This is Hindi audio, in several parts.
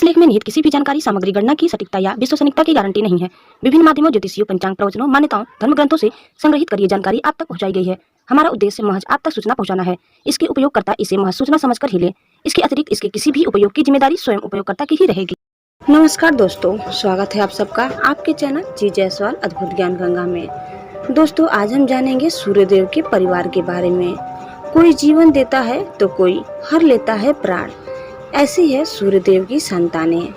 लेख में निहित किसी भी जानकारी, सामग्री, गणना की सटीकता या विश्वसनीयता की गारंटी नहीं है। विभिन्न माध्यमों, ज्योतिषियों, पंचांग, प्रवचनों, मान्यताओं, धर्म ग्रंथों से संग्रहित कर ये जानकारी आप तक पहुंचाई गई है। हमारा उद्देश्य महज आप तक सूचना पहुंचाना है। इसके उपयोगकर्ता इसे महज सूचना समझकर ही ले। इसके अतिरिक्त इसके किसी भी उपयोग की जिम्मेदारी स्वयं उपयोगकर्ता की ही रहेगी। नमस्कार दोस्तों, स्वागत है आप सबका आपके चैनल जी जायसवाल अद्भुत ज्ञान गंगा में। दोस्तों, आज हम जानेंगे सूर्यदेव के परिवार के बारे में। कोई जीवन देता है तो कोई हर लेता है प्राण, ऐसी है सूर्यदेव की संतानें।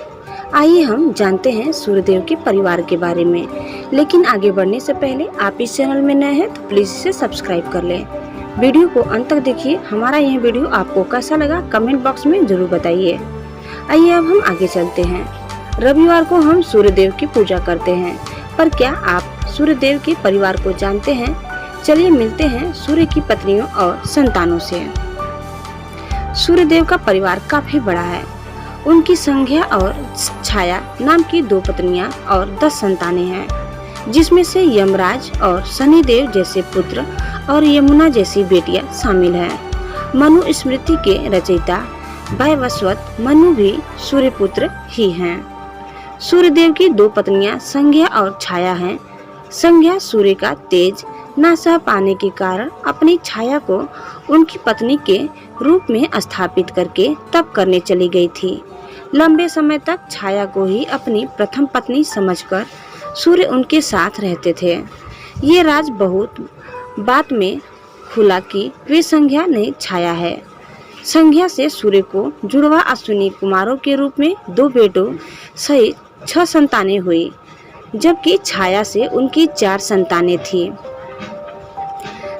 आइए हम जानते हैं सूर्यदेव के परिवार के बारे में। लेकिन आगे बढ़ने से पहले आप इस चैनल में नए हैं तो प्लीज इसे सब्सक्राइब कर लें। वीडियो को अंत तक देखिए। हमारा यह वीडियो आपको कैसा लगा कमेंट बॉक्स में जरूर बताइए। आइए अब हम आगे चलते हैं। रविवार को हम सूर्यदेव की पूजा करते हैं, पर क्या आप सूर्यदेव के परिवार को जानते हैं? चलिए मिलते हैं सूर्य की पत्नियों और संतानों से। सूर्यदेव का परिवार काफी बड़ा है। उनकी संज्ञा और छाया नाम की 2 पत्नियां और 10 संतानें हैं, जिसमें से यमराज और शनिदेव जैसे पुत्र और यमुना जैसी बेटियां शामिल हैं। मनु स्मृति के रचयिता वैवस्वत मनु भी सूर्यपुत्र ही हैं। सूर्यदेव की 2 पत्नियां संज्ञा और छाया हैं। संज्ञा सूर्य का तेज न सह पाने के कारण अपनी छाया को उनकी पत्नी के रूप में स्थापित करके तप करने चली गई थी। लंबे समय तक छाया को ही अपनी प्रथम पत्नी समझकर सूर्य उनके साथ रहते थे। ये राज बहुत बात में खुला कि वे संज्ञा नहीं छाया है। संज्ञा से सूर्य को जुड़वा अश्विनी कुमारों के रूप में 2 बेटों सहित 6 संतानें हुई, जबकि छाया से उनकी 4 संतानें थी।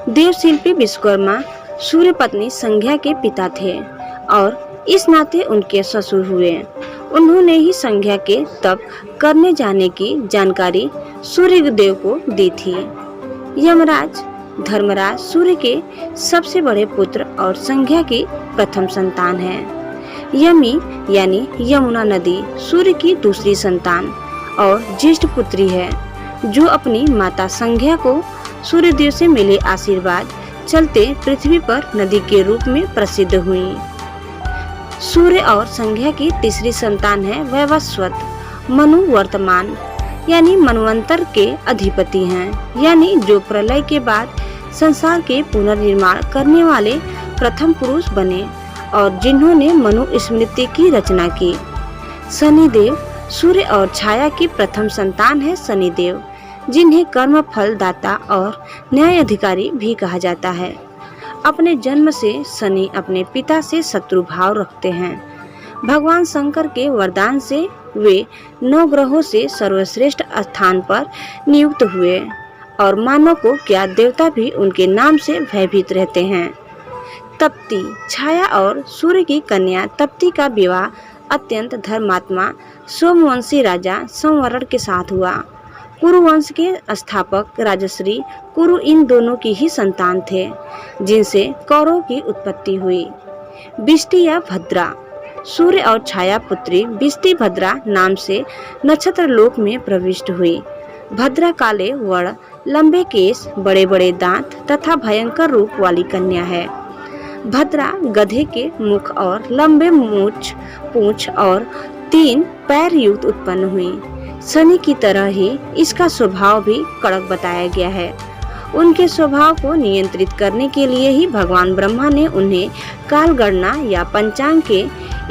देवशिल्पी विश्वकर्मा सूर्य पत्नी संज्ञा के पिता थे और इस नाते उनके ससुर हुए। उन्होंने ही संज्ञा के तप करने जाने की जानकारी सूर्यदेव को दी थी। यमराज धर्मराज सूर्य के सबसे बड़े पुत्र और संज्ञा की प्रथम संतान है। यमी यानी यमुना नदी सूर्य की दूसरी संतान और ज्येष्ठ पुत्री है, जो अपनी माता संज्ञा को सूर्यदेव से मिले आशीर्वाद चलते पृथ्वी पर नदी के रूप में प्रसिद्ध हुई। सूर्य और संज्ञा की तीसरी संतान है वैवस्वत मनु वर्तमान यानी मनवंतर के अधिपति हैं, यानी जो प्रलय के बाद संसार के पुनर्निर्माण करने वाले प्रथम पुरुष बने और जिन्होंने मनु स्मृति की रचना की। शनिदेव सूर्य और छाया की प्रथम संतान है शनिदेव, जिन्हें कर्म फल दाता और न्याय अधिकारी भी कहा जाता है। अपने जन्म से शनि अपने पिता से शत्रु भाव रखते हैं। भगवान शंकर के वरदान से वे 9 ग्रहों से सर्वश्रेष्ठ स्थान पर नियुक्त हुए और मानव को क्या देवता भी उनके नाम से भयभीत रहते हैं। तप्ती छाया और सूर्य की कन्या तप्ती का विवाह अत्यंत धर्मात्मा सोमवंशी राजा संवरण के साथ हुआ। कुरु वंश के स्थापक राजश्री कुरु इन दोनों की ही संतान थे, जिनसे कौरव की उत्पत्ति हुई। बिष्टि या भद्रा सूर्य और छाया पुत्री बिष्टि भद्रा नाम से नक्षत्र लोक में प्रविष्ट हुई। भद्रा काले वर्ण, लंबे केस, बड़े बड़े दांत तथा भयंकर रूप वाली कन्या है। भद्रा गधे के मुख और लंबे पूंछ और 3 पैर युक्त उत्पन्न हुई। शनि की तरह ही इसका स्वभाव भी कड़क बताया गया है। उनके स्वभाव को नियंत्रित करने के लिए ही भगवान ब्रह्मा ने उन्हें काल गणना या पंचांग के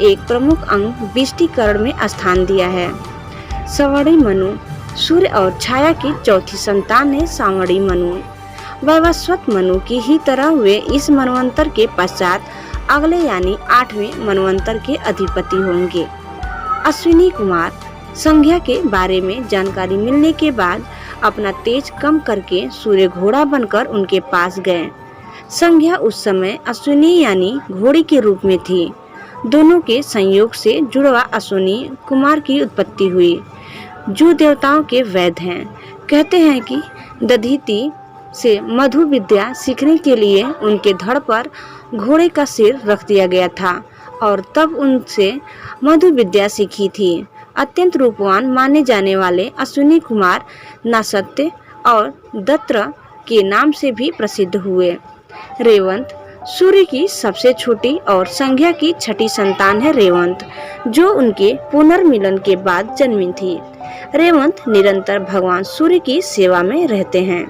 एक प्रमुख अंग बिष्टिकरण में स्थान दिया है। सावड़ी मनु सूर्य और छाया की चौथी संतान है सावड़ी मनु। वैवस्वत मनु की ही तरह वे इस मनवंतर के पश्चात अगले यानी 8वें मनवंतर के अधिपति होंगे। अश्विनी कुमार संज्ञा के बारे में जानकारी मिलने के बाद अपना तेज कम करके सूर्य घोड़ा बनकर उनके पास गए। संज्ञा उस समय अश्विनी यानी घोड़ी के रूप में थी। दोनों के संयोग से जुड़वा अश्विनी कुमार की उत्पत्ति हुई, जो देवताओं के वैद्य हैं। कहते हैं कि दधीति से मधु विद्या सीखने के लिए उनके धड़ पर घोड़े का सिर रख दिया गया था और तब उनसे मधु विद्या सीखी थी। अत्यंत रूपवान माने जाने वाले अश्विनी कुमार नासत्य और दत्र के नाम से भी प्रसिद्ध हुए। रेवंत सूर्य की सबसे छोटी और संज्ञा की छठी संतान है रेवंत, जो उनके पुनर्मिलन के बाद जन्मी थी। रेवंत निरंतर भगवान सूर्य की सेवा में रहते हैं।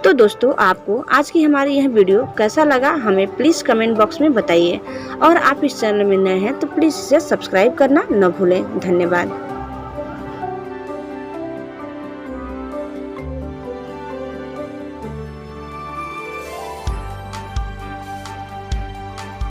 तो दोस्तों, आपको आज की हमारी यह वीडियो कैसा लगा हमें प्लीज़ कमेंट बॉक्स में बताइए और आप इस चैनल में नए हैं तो प्लीज़ इसे सब्सक्राइब करना न भूलें। धन्यवाद।